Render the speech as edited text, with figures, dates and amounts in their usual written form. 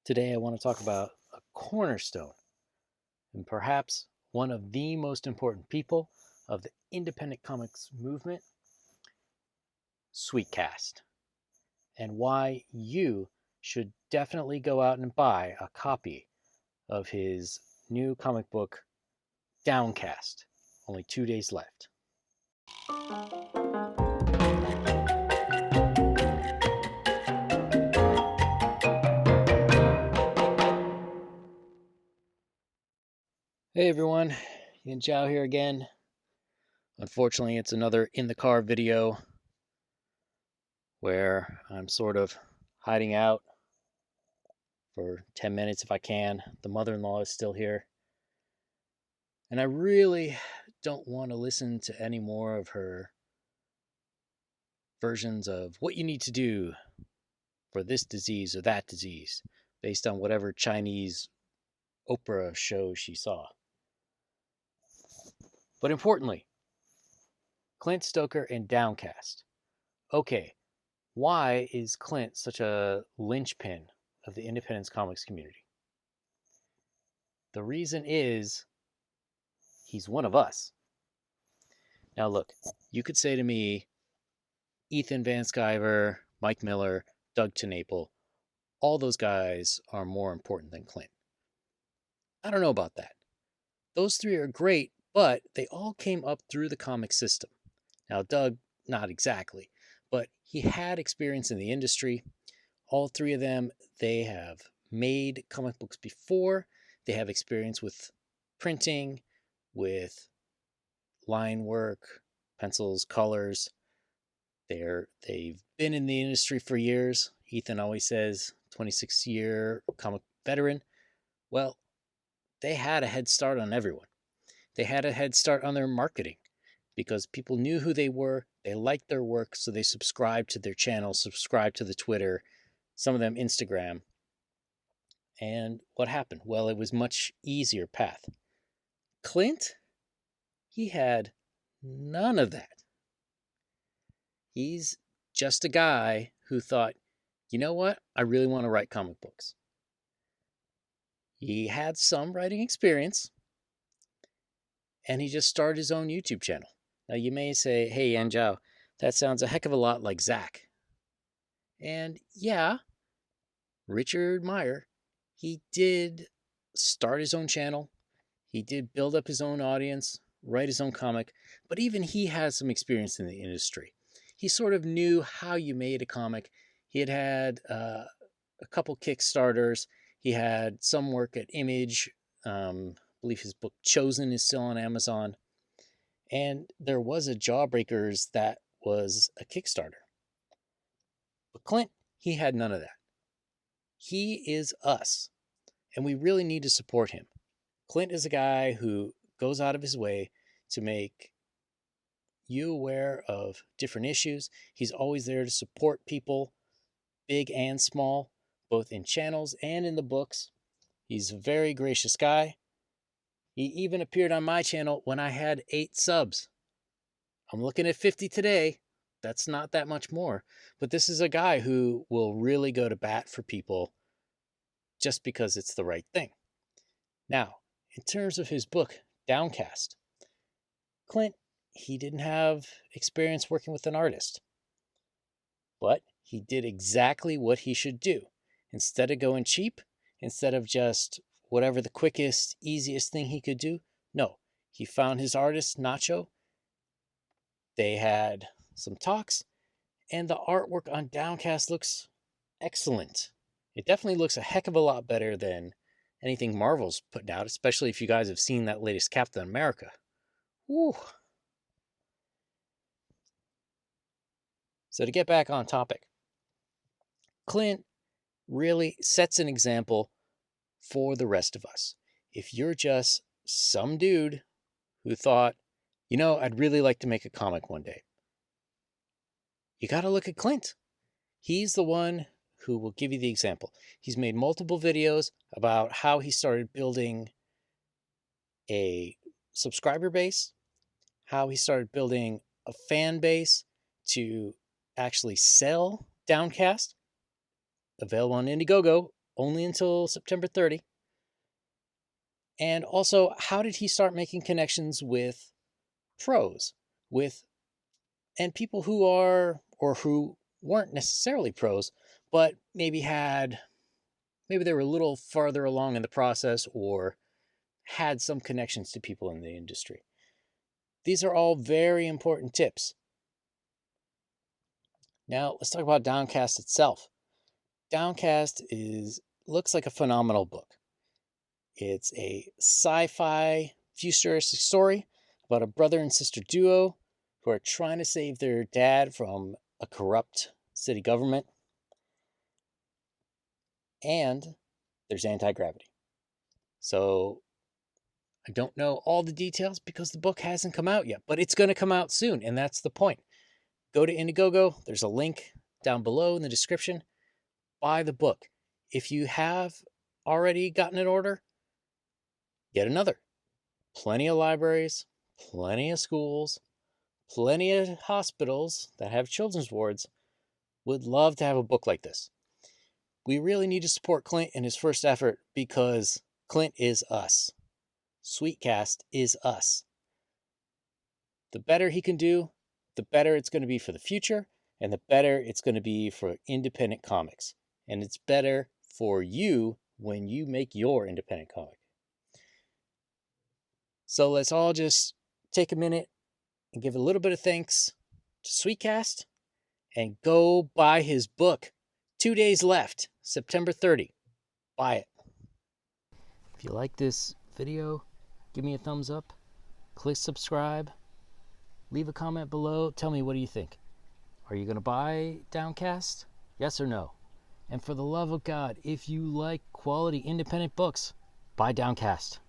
Today I want to talk about a cornerstone and perhaps one of the most important people of the independent comics movement, Sweetcast, and why you should definitely go out and buy a copy of his new comic book, Downcast. Only 2 days left. Hey everyone, Yin Chao here again. Unfortunately, it's another in the car video where I'm sort of hiding out for 10 minutes if I can. The mother-in-law is still here. And I really don't want to listen to any more of her versions of what you need to do for this disease or that disease based on whatever Chinese Oprah show she saw. But importantly, Clint Stoker and Downcast. Okay, why is Clint such a linchpin of the independence comics community? The reason is he's one of us. Now look, you could say to me, Ethan Van Sciver, Mike Miller, Doug TenNapel, all those guys are more important than Clint. I don't know about that. Those three are great, but they all came up through the comic system. Now, Doug, not exactly, but he had experience in the industry. All three of them, they have made comic books before. They have experience with printing, with line work, pencils, colors. They've been in the industry for years. Ethan always says 26-year comic veteran. Well, they had a head start on everyone. They had a head start on their marketing because people knew who they were. They liked their work, so they subscribed to their channel, subscribed to the Twitter, some of them Instagram. And what happened? Well, it was much easier path. Clint, he had none of that. He's just a guy who thought, you know what? I really want to write comic books. He had some writing experience, and he just started his own YouTube channel. Now, you may say, hey, Yan Zhao, that sounds a heck of a lot like Zach. And yeah, Richard Meyer, he did start his own channel. He did build up his own audience, write his own comic, but even he has some experience in the industry. He sort of knew how you made a comic. He had a couple Kickstarters. He had some work at Image. I believe his book Chosen is still on Amazon. And there was a Jawbreakers that was a Kickstarter. But Clint, he had none of that. He is us, and we really need to support him. Clint is a guy who goes out of his way to make you aware of different issues. He's always there to support people, big and small, both in channels and in the books. He's a very gracious guy. He even appeared on my channel when I had 8 subs. I'm looking at 50 today. That's not that much more. But this is a guy who will really go to bat for people just because it's the right thing. Now, in terms of his book, Downcast, Clint, he didn't have experience working with an artist. But he did exactly what he should do. Instead of going cheap, instead of just whatever the quickest, easiest thing he could do, no. He found his artist, Nacho. They had some talks, and the artwork on Downcast looks excellent. It definitely looks a heck of a lot better than anything Marvel's putting out, especially if you guys have seen that latest Captain America. Woo. So to get back on topic, Clint really sets an example for the rest of us. If you're just some dude who thought, you know, I'd really like to make a comic one day, you got to look at Clint. He's the one who will give you the example. He's made multiple videos about how he started building a subscriber base, how he started building a fan base to actually sell Downcast, available on Indiegogo, only until September 30. And also, how did he start making connections with pros, and people who are, or who weren't necessarily pros, but maybe they were a little farther along in the process or had some connections to people in the industry. These are all very important tips. Now, let's talk about Downcast itself. Downcast looks like a phenomenal book. It's a sci-fi futuristic story about a brother and sister duo who are trying to save their dad from a corrupt city government. And there's anti-gravity. So I don't know all the details because the book hasn't come out yet, but it's going to come out soon, and that's the point. Go to Indiegogo. There's a link down below in the description. Buy the book. If you have already gotten an order, get another. Plenty of libraries, plenty of schools, plenty of hospitals that have children's wards would love to have a book like this. We really need to support Clint in his first effort because Clint is us. Sweetcast is us. The better he can do, the better it's going to be for the future, and the better it's going to be for independent comics. And it's better for you when you make your independent comic. So let's all just take a minute and give a little bit of thanks to Sweetcast and go buy his book. 2 days left, September 30. Buy it. If you like this video, give me a thumbs up, click subscribe, leave a comment below. Tell me, what do you think? Are you going to buy Downcast? Yes or no? And for the love of God, if you like quality independent books, buy Downcast.